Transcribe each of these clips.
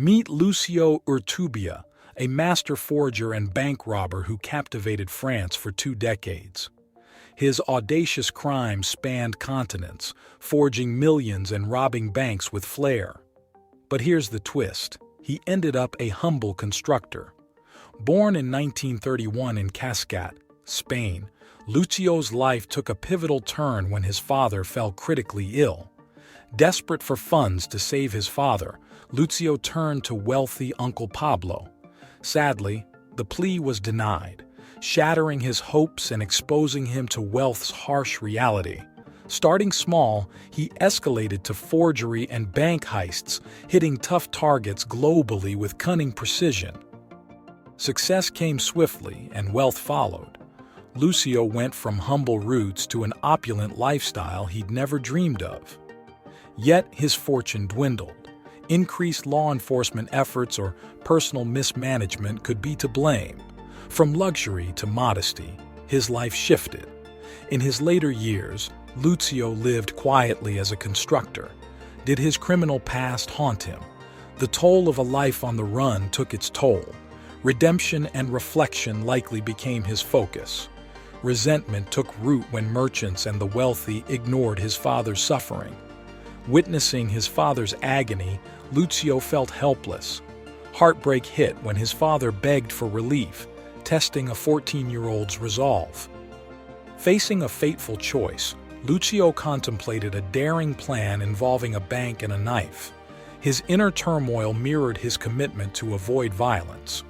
Meet Lucio Urtubia, a master forger and bank robber who captivated France for 2 decades. His audacious crimes spanned continents, forging millions and robbing banks with flair. But here's the twist. He ended up a humble constructor. Born in 1931 in Cascat, Spain, Lucio's life took a pivotal turn when his father fell critically ill. Desperate for funds to save his father, Lucio turned to wealthy Uncle Pablo. Sadly, the plea was denied, shattering his hopes and exposing him to wealth's harsh reality. Starting small, he escalated to forgery and bank heists, hitting tough targets globally with cunning precision. Success came swiftly and wealth followed. Lucio went from humble roots to an opulent lifestyle he'd never dreamed of. Yet his fortune dwindled. Increased law enforcement efforts or personal mismanagement could be to blame. From luxury to modesty, his life shifted. In his later years, Lucio lived quietly as a constructor. Did his criminal past haunt him? The toll of a life on the run took its toll. Redemption and reflection likely became his focus. Resentment took root when merchants and the wealthy ignored his father's suffering. Witnessing his father's agony, Lucio felt helpless. Heartbreak hit when his father begged for relief, testing a 14-year-old's resolve. Facing a fateful choice, Lucio contemplated a daring plan involving a bank and a knife. His inner turmoil mirrored his commitment to avoid violence.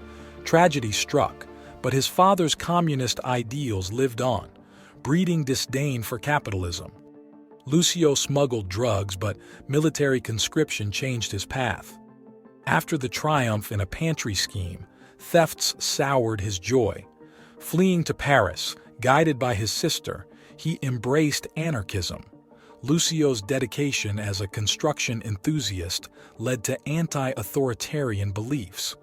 Tragedy struck, but his father's communist ideals lived on, breeding disdain for capitalism. Lucio smuggled drugs, but military conscription changed his path. After the triumph in a pantry scheme, thefts soured his joy. Fleeing to Paris, guided by his sister, he embraced anarchism. Lucio's dedication as a construction enthusiast led to anti-authoritarian beliefs.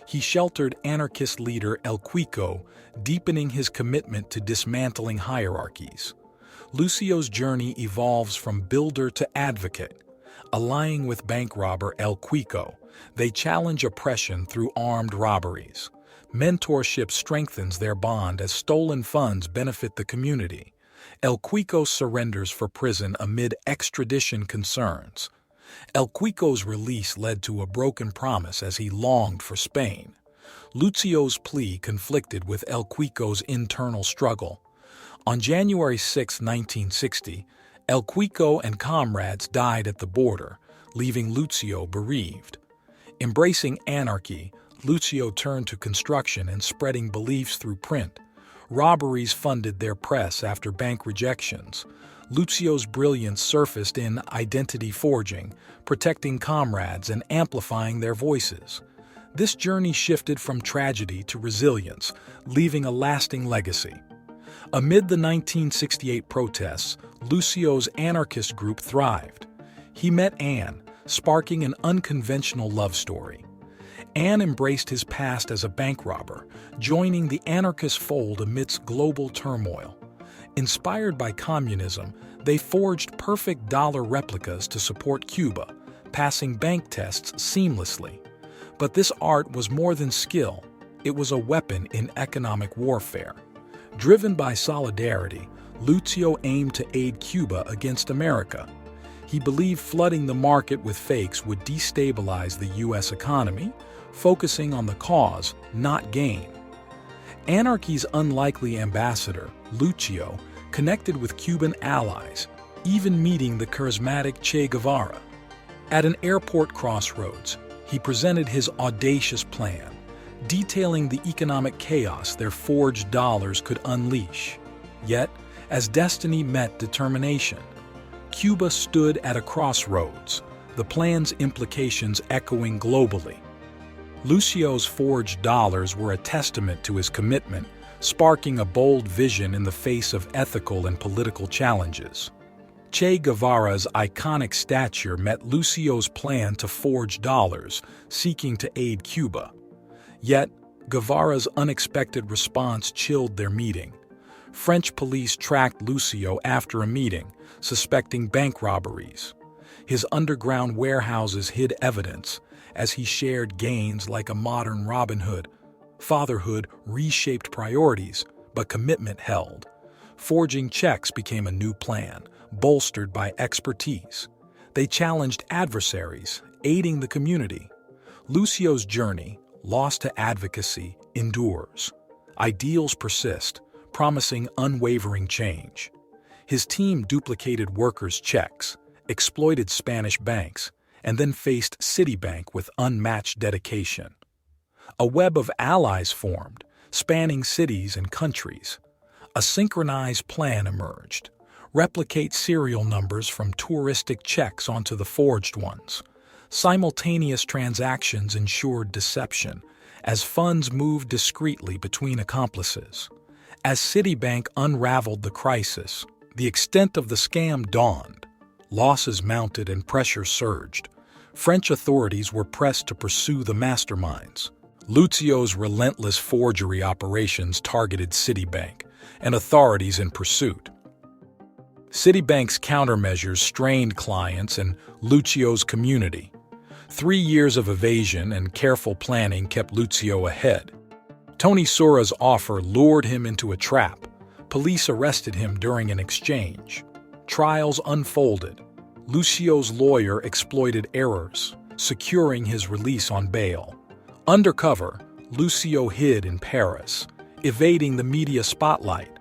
He sheltered anarchist leader El Quico, deepening his commitment to dismantling hierarchies. Lucio's journey evolves from builder to advocate. Allying with bank robber El Quico, they challenge oppression through armed robberies. Mentorship strengthens their bond as stolen funds benefit the community. El Quico surrenders for prison amid extradition concerns. El Quico's release led to a broken promise as he longed for Spain. Lucio's plea conflicted with El Quico's internal struggle. On January 6, 1960, El Quico and comrades died at the border, leaving Lucio bereaved. Embracing anarchy, Lucio turned to construction and spreading beliefs through print. Robberies funded their press after bank rejections. Lucio's brilliance surfaced in identity forging, protecting comrades and amplifying their voices. This journey shifted from tragedy to resilience, leaving a lasting legacy. Amid the 1968 protests, Lucio's anarchist group thrived. He met Anne, sparking an unconventional love story. Anne embraced his past as a bank robber, joining the anarchist fold amidst global turmoil. Inspired by communism, they forged perfect dollar replicas to support Cuba, passing bank tests seamlessly. But this art was more than skill. It was a weapon in economic warfare. Driven by solidarity, Lucio aimed to aid Cuba against America. He believed flooding the market with fakes would destabilize the U.S. economy, focusing on the cause, not gain. Anarchy's unlikely ambassador, Lucio, connected with Cuban allies, even meeting the charismatic Che Guevara. At an airport crossroads, he presented his audacious plan, detailing the economic chaos their forged dollars could unleash. Yet, as destiny met determination, Cuba stood at a crossroads, the plan's implications echoing globally. Lucio's forged dollars were a testament to his commitment, sparking a bold vision in the face of ethical and political challenges. Che Guevara's iconic stature met Lucio's plan to forge dollars, seeking to aid Cuba. Yet, Guevara's unexpected response chilled their meeting. French police tracked Lucio after a meeting, suspecting bank robberies. His underground warehouses hid evidence, as he shared gains like a modern Robin Hood. Fatherhood reshaped priorities, but commitment held. Forging checks became a new plan, bolstered by expertise. They challenged adversaries, aiding the community. Lucio's journey, lost to advocacy, endures. Ideals persist, promising unwavering change. His team duplicated workers' checks, exploited Spanish banks, and then faced Citibank with unmatched dedication. A web of allies formed, spanning cities and countries. A synchronized plan emerged. Replicate serial numbers from touristic checks onto the forged ones. Simultaneous transactions ensured deception, as funds moved discreetly between accomplices. As Citibank unraveled the crisis, the extent of the scam dawned. Losses mounted and pressure surged. French authorities were pressed to pursue the masterminds. Lucio's relentless forgery operations targeted Citibank, and authorities in pursuit. Citibank's countermeasures strained clients and Lucio's community. 3 years of evasion and careful planning kept Lucio ahead. Tony Sura's offer lured him into a trap. Police arrested him during an exchange. Trials unfolded. Lucio's lawyer exploited errors, securing his release on bail. Undercover, Lucio hid in Paris, evading the media spotlight.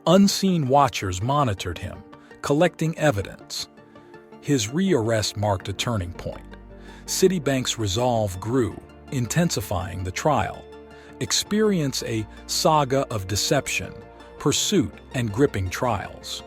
Unseen watchers monitored him, collecting evidence. His rearrest marked a turning point. Citibank's resolve grew, intensifying the trial. Experience a saga of deception, pursuit, and gripping trials.